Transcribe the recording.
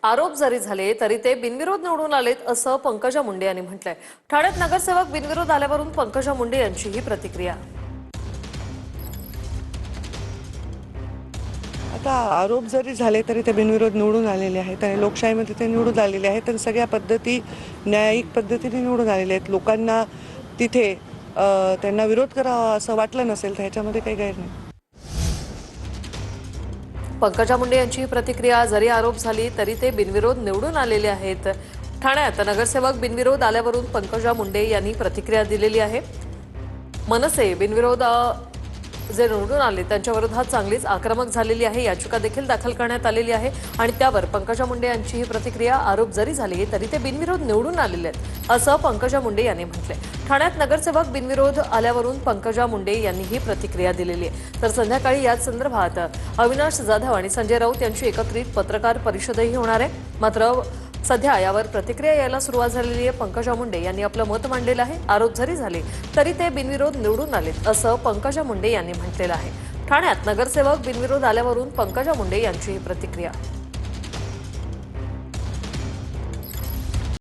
आरोप जरी झाले तरी ते बिनविरोध निवडून आलेत असं पंकजा मुंडे यांनी म्हटलंय। ठाण्यात नगरसेवक बिनविरोध आल्यावरून पंकजा मुंडे यांची ही प्रतिक्रिया। आता आरोप जरी झाले तरी ते बिनविरोध निवडून आलेले आहेत आणि लोकशाहीमध्ये ते निवडून आलेले आहेत आणि सगळ्या पद्धती न्यायिक पद्धतीने निवडून आलेले आहेत। लोकांना तिथे त्यांना विरोध करावा असं वाटलं नसेल तर ह्याच्यामध्ये काही गैर नाही। पंकजा मुंडे यांची ही प्रतिक्रिया। जरी आरोप झाली तरी ते बिनविरोध निवडून आलेले आहेत। ठाण्यात नगरसेवक बिनविरोध आल्यावरून पंकजा मुंडे यांनी प्रतिक्रिया दिलेली आहे। मनसे बिनविरोध जे निवडून आले त्यांच्या विरोधात चांगलीच आक्रमक झालेली आहे। याचिका देखील दाखल करण्यात आलेली आहे आणि त्यावर पंकजा मुंडे यांची ही प्रतिक्रिया। आरोप जरी झाले तरी ते बिनविरोध निवडून आलेले आहेत असं पंकजा मुंडे यांनी म्हटले। ठाण्यात नगरसेवक बिनविरोध आल्यावरून पंकजा मुंडे यांनी ही प्रतिक्रिया दिलेली आहे। तर संध्याकाळी याच संदर्भात अविनाश जाधव आणि संजय राऊत यांची एकत्रित पत्रकार परिषदही होणार आहे। मात्र सध्या यावर प्रतिक्रिया यायला सुरुवात झालेली आहे। पंकजा मुंडे यांनी आपलं मत मांडलेलं आहे। आरोप जरी झाले तरी ते बिनविरोध निवडून आलेत असं पंकजा मुंडे यांनी म्हटलेलं आहे। ठाण्यात नगरसेवक बिनविरोध आल्यावरून पंकजा मुंडे यांची ही प्रतिक्रिया।